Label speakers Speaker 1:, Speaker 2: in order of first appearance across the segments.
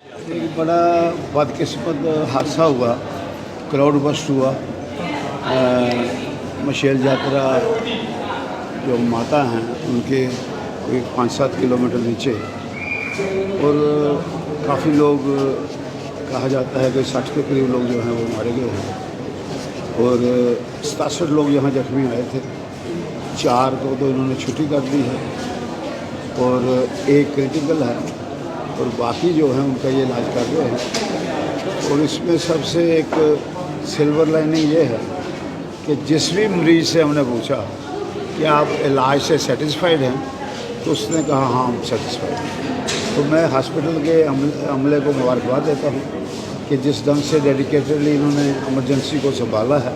Speaker 1: एक बड़ा बदकिस्मत हादसा हुआ, क्राउड बस्ट हुआ। मशेल यात्रा जो माता हैं उनके कोई 5-7 किलोमीटर नीचे, और काफ़ी लोग, कहा जाता है कि 60 के करीब लोग जो हैं वो मारे गए हैं, और 67 लोग यहाँ जख्मी आए थे। 4 को तो इन्होंने छुट्टी कर दी है और एक क्रिटिकल है, और बाकी जो है उनका ये इलाज कर रहे हैं। और इसमें सबसे एक सिल्वर लाइनिंग ये है कि जिस भी मरीज़ से हमने पूछा कि आप इलाज से सेटिस्फाइड हैं, तो उसने कहा हाँ हम सेटिस्फाइड हैं। तो मैं हॉस्पिटल के अमले को मुबारकबाद देता हूँ कि जिस ढंग से डेडिकेटेडली इन्होंने इमरजेंसी को संभाला है।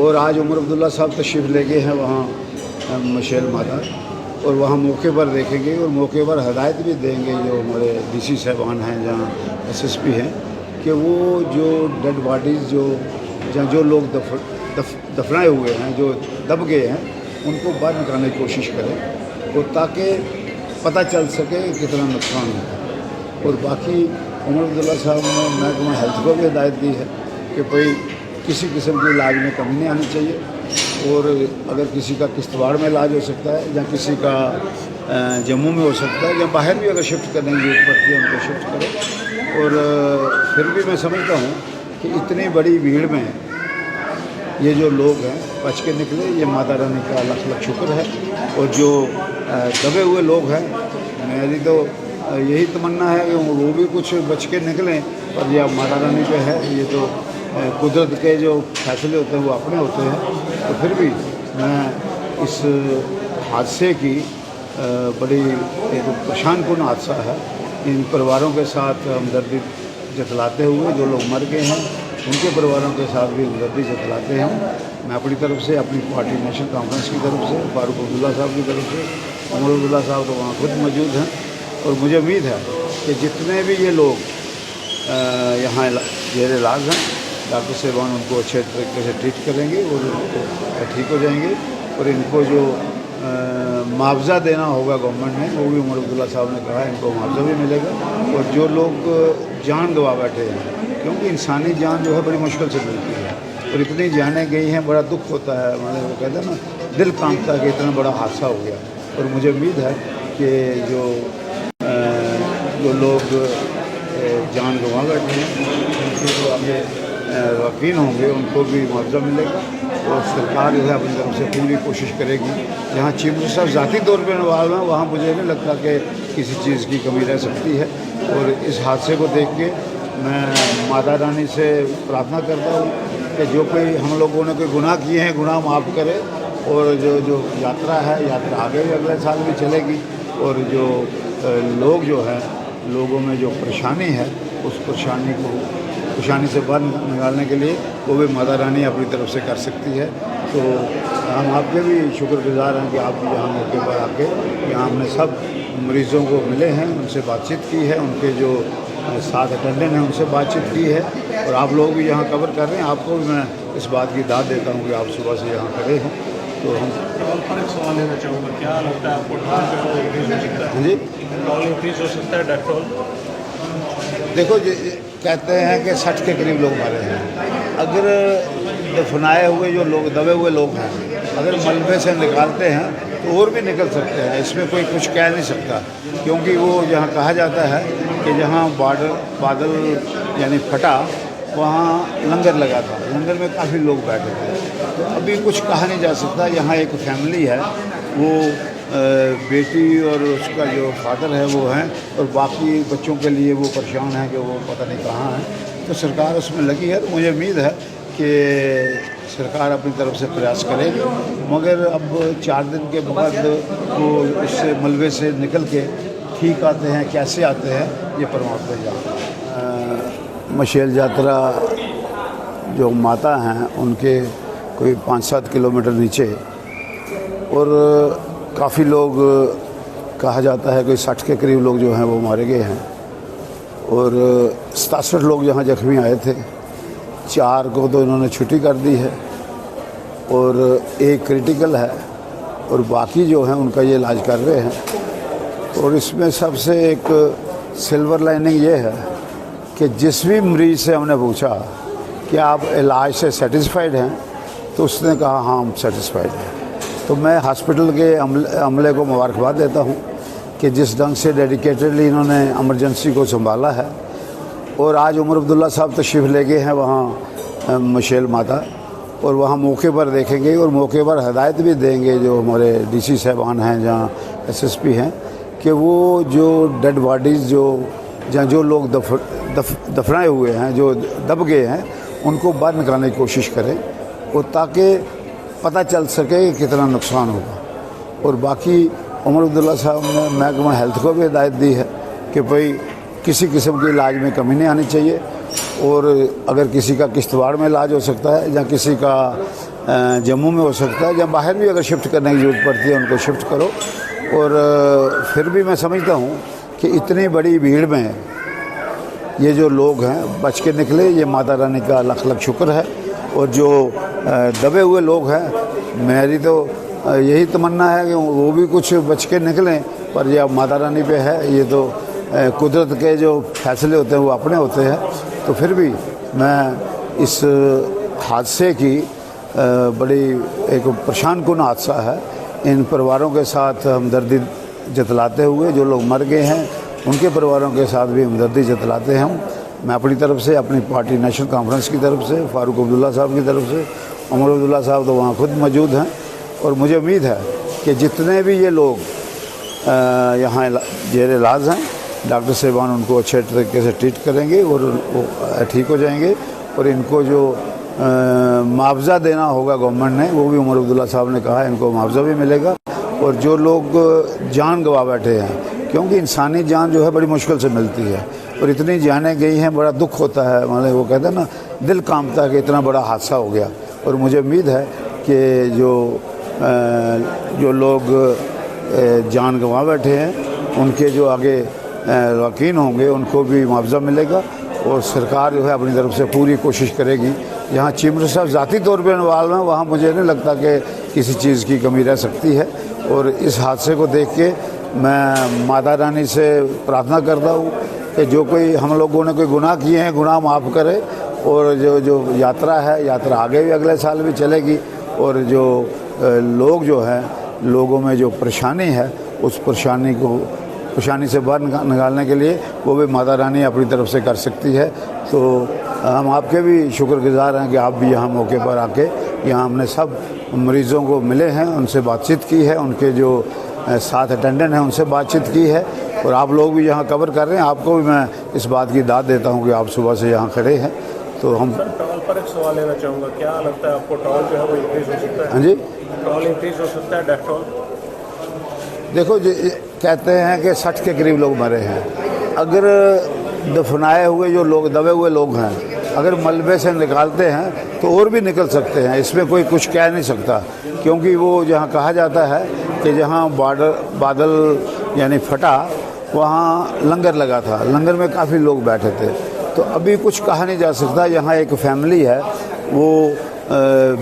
Speaker 1: और आज उमर अब्दुल्ला साहब तशरीफ़ ले गए हैं वहाँ मशेल माता, और वहाँ मौके पर देखेंगे और मौके पर हदायत भी देंगे जो हमारे डीसी साहबान हैं, जहाँ एसएसपी हैं, कि वो जो डेड बॉडीज़ जो लोग दफनाए हुए हैं, जो दब गए हैं, उनको बाहर निकालने की कोशिश करें, और ताकि पता चल सके कितना नुकसान है। और बाकी उमर अब्दुल्ला साहब ने महकमा हेल्थ को भी हिदायत दी है कि भाई किसी किस्म के इलाज में कमी नहीं आनी चाहिए, और अगर किसी का किश्तवाड़ में इलाज हो सकता है या किसी का जम्मू में हो सकता है, या बाहर भी अगर शिफ्ट करने की जरूरत पड़ती है उनको शिफ्ट करें। और फिर भी मैं समझता हूँ कि इतनी बड़ी भीड़ में ये जो लोग हैं बच के निकले, ये माता रानी का लाख लाख शुक्र है। और जो दबे हुए लोग हैं, मेरी तो यही तमन्ना है कि वो भी कुछ बच के निकलें, पर यह माता रानी पे है, ये तो कुदरत के जो फैसले होते हैं वो अपने होते हैं। तो फिर भी मैं इस हादसे की बड़ी एक परेशानकुन हादसा है, इन परिवारों के साथ हमदर्दी जतलाते हुए, जो लोग मर गए हैं उनके परिवारों के साथ भी हमदर्दी जतलाते हैं। मैं अपनी तरफ से, अपनी पार्टी नेशनल कॉन्फ्रेंस की तरफ से, फारूक अब्दुल्ला साहब की तरफ से, उमर अब्दुल्ला साहब तो वहाँ खुद मौजूद हैं, और मुझे उम्मीद है कि जितने भी ये लोग यहाँ जेर इलाज हैं, डॉक्टर साहबान उनको अच्छे तरीके से ट्रीट करेंगे और उनको ठीक हो जाएंगे। और इनको जो मुआवजा देना होगा गवर्नमेंट ने, वो भी उमर अब्दुल्ला साहब ने कहा इनको मुआवजा भी मिलेगा। और जो लोग जान गंवा बैठे हैं, क्योंकि इंसानी जान जो है बड़ी मुश्किल से मिलती है, और इतनी जानें गई हैं, बड़ा दुख होता है, मतलब वो कहते हैं ना, दिल कांपता है कि इतना बड़ा हादसा हो गया। और मुझे उम्मीद है कि जो लोग जान गंवा बैठे हैं उनके जो आगे वकील होंगे उनको भी मुआवजा मिलेगा। और सरकार जो है अपनी तरफ से पूरी कोशिश करेगी। जहाँ चीफ मिनिस्टर साहब ज़ाती तौर पर इन्वॉल्व हैं, वहाँ मुझे नहीं लगता कि किसी चीज़ की कमी रह सकती है। और इस हादसे को देख के मैं माता रानी से प्रार्थना करता हूँ कि जो कोई हम लोगों ने कोई गुनाह किए हैं, गुनाह माफ़ करे। और जो यात्रा है, यात्रा आगे भी अगले साल भी चलेगी। और जो लोग जो हैं, लोगों में जो परेशानी है, उस परेशानी से बाहर निकालने के लिए वो भी माता रानी अपनी तरफ से कर सकती है। तो हम आपके भी शुक्रगुजार हैं कि आप यहाँ मौके पर आके यहाँ हमने सब मरीज़ों को मिले हैं, उनसे बातचीत की है, उनके जो साथ अटेंडेंट हैं उनसे बातचीत की है। और आप लोग भी यहाँ कवर कर रहे हैं, आपको भी मैं इस बात की दाद देता हूँ कि आप सुबह से यहाँ खड़े हैं। तो हम
Speaker 2: पर एक सवाल लेना चाहूँगा, क्या लगता है आपको
Speaker 1: जी
Speaker 2: इंक्रीज हो सकता है डेट्रोल?
Speaker 1: देखो, कहते हैं कि 60 के करीब लोग मरे हैं। अगर दफनाए हुए जो लोग, दबे हुए लोग हैं, अगर मलबे से निकालते हैं तो और भी निकल सकते हैं, इसमें कोई कुछ कह नहीं सकता। क्योंकि वो जहाँ कहा जाता है कि जहाँ बादल यानी फटा, वहाँ लंगर लगा था, लंगर में काफ़ी लोग बैठे थे। तो अभी कुछ कहा नहीं जा सकता। यहाँ एक फैमिली है, वो बेटी और उसका जो फादर है वो हैं, और बाकी बच्चों के लिए वो परेशान हैं कि वो पता नहीं कहाँ हैं। तो सरकार उसमें लगी है, तो मुझे उम्मीद है कि सरकार अपनी तरफ से प्रयास करेगी। मगर अब 4 दिन के बाद वो इससे मलबे से निकल के ठीक आते हैं, कैसे आते हैं, ये परमात्मा जानते हैं। मशेल यात्रा जो माता हैं उनके कोई 5-7 किलोमीटर नीचे, और काफ़ी लोग, कहा जाता है कि 60 के करीब लोग जो हैं वो मारे गए हैं, और 67 लोग यहाँ जख्मी आए थे। 4 को तो इन्होंने छुट्टी कर दी है, और एक क्रिटिकल है, और बाकी जो हैं उनका ये इलाज कर रहे हैं। और इसमें सबसे एक सिल्वर लाइनिंग ये है कि जिस भी मरीज़ से हमने पूछा कि आप इलाज से सेटिस्फाइड हैं, तो उसने कहा हाँ हम सेटिस्फाइड हैं। तो मैं हॉस्पिटल के अमले को मुबारकबाद देता हूँ कि जिस ढंग से डेडिकेटेडली इन्होंने इमरजेंसी को संभाला है। और आज उमर अब्दुल्ला साहब तशरीफ़ ले गए हैं वहाँ मशेल माता, और वहाँ मौके पर देखेंगे और मौके पर हदायत भी देंगे जो हमारे डीसी साहबान हैं, जहाँ एसएसपी हैं, कि वो जो डेड बॉडीज़ जो लोग दफनाए हुए हैं, जो दब गए हैं, उनको बाहर निकालने की कोशिश करें, और ताकि पता चल सके कि कितना नुकसान होगा। और बाकी उमर अब्दुल्ला साहब ने महकमा हेल्थ को भी हिदायत दी है कि भाई किसी किस्म के इलाज में कमी नहीं आनी चाहिए, और अगर किसी का किश्तवाड़ में इलाज हो सकता है या किसी का जम्मू में हो सकता है, या बाहर भी अगर शिफ्ट करने की ज़रूरत पड़ती है उनको शिफ्ट करो। और फिर भी मैं समझता हूँ कि इतनी बड़ी भीड़ में ये जो लोग हैं बच के निकले, ये माता रानी का लख लख शुक्र है। और जो दबे हुए लोग हैं, मेरी तो यही तमन्ना है कि वो भी कुछ बच के निकलें, पर यह माता रानी पे है। ये तो कुदरत के जो फैसले होते हैं वो अपने होते हैं। तो फिर भी मैं इस हादसे की बड़ी एक परेशान कुन हादसा है, इन परिवारों के साथ हमदर्दी जतलाते हुए, जो लोग मर गए हैं उनके परिवारों के साथ भी हमदर्दी जतलाते हैं हम। मैं अपनी तरफ से, अपनी पार्टी नेशनल कॉन्फ्रेंस की तरफ से, फारूक अब्दुल्ला साहब की तरफ से, उमर अब्दुल्ला साहब तो वहाँ खुद मौजूद हैं, और मुझे उम्मीद है कि जितने भी ये लोग यहाँ जेर इलाज हैं, डॉक्टर साहबान उनको अच्छे तरीके से ट्रीट करेंगे और वो ठीक हो जाएंगे। और इनको जो मुआवजा देना होगा गवर्नमेंट ने, वो भी उमर अब्दुल्ला साहब ने कहा इनको मुआवजा भी मिलेगा। और जो लोग जान गंवा बैठे हैं, क्योंकि इंसानी जान जो है बड़ी मुश्किल से मिलती है, और इतनी जानें गई हैं, बड़ा दुख होता है। मतलब वो कहते हैं ना, दिल कांपता है कि इतना बड़ा हादसा हो गया। और मुझे उम्मीद है कि जो लोग जान गंवा बैठे हैं, उनके जो आगे वकील होंगे उनको भी मुआवजा मिलेगा। और सरकार जो है अपनी तरफ से पूरी कोशिश करेगी। जहाँ चीफ मिनिस्टर साहब ज़ाती तौर पर इन्वॉल्व हैं, वहाँ मुझे नहीं लगता कि किसी चीज़ की कमी रह सकती है। और इस हादसे को देख के मैं माता रानी से प्रार्थना करता हूँ कि जो कोई हम लोगों ने कोई गुनाह किए हैं, गुनाह माफ़ करे। और जो यात्रा है, यात्रा आगे भी अगले साल भी चलेगी। और जो लोग जो हैं, लोगों में जो परेशानी है, उस परेशानी से बाहर निकालने के लिए वो भी माता रानी अपनी तरफ से कर सकती है। तो हम आपके भी शुक्रगुजार हैं कि आप भी यहाँ मौके पर आके, यहाँ हमने सब मरीज़ों को मिले हैं, उनसे बातचीत की है, उनके जो साथ अटेंडेंट हैं उनसे बातचीत की है। और आप लोग भी यहाँ कवर कर रहे हैं। आपको भी मैं इस बात की दाद देता हूँ कि आप सुबह से यहाँ खड़े हैं। तो हम
Speaker 2: टॉल पर एक सवाल लेना चाहूँगा, क्या लगता है आपको टॉल जो है वो इंक्रीज हो सकता है?
Speaker 1: हाँ जी,
Speaker 2: टॉल इंक्रीज हो सकता है, डेथ टॉल?
Speaker 1: देखो कहते हैं कि 60 के करीब लोग मरे हैं। अगर दफनाए हुए जो लोग, दबे हुए लोग हैं, अगर मलबे से निकालते हैं तो और भी निकल सकते हैं। इसमें कोई कुछ कह नहीं सकता, क्योंकि वो जहाँ कहा जाता है कि जहाँ बादल यानी फटा, वहाँ लंगर लगा था, लंगर में काफ़ी लोग बैठे थे। तो अभी कुछ कहा नहीं जा सकता। यहाँ एक फैमिली है, वो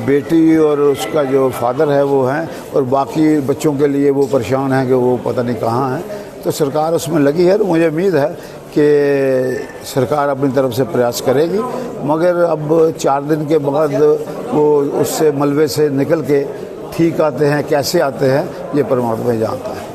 Speaker 1: बेटी और उसका जो फादर है वो हैं, और बाकी बच्चों के लिए वो परेशान हैं कि वो पता नहीं कहाँ हैं। तो सरकार उसमें लगी है। तो मुझे उम्मीद है कि सरकार अपनी तरफ से प्रयास करेगी, मगर अब 4 दिन के बाद वो उससे मलबे से निकल के ठीक आते हैं, कैसे आते हैं, ये परमात्मा ही जानता है।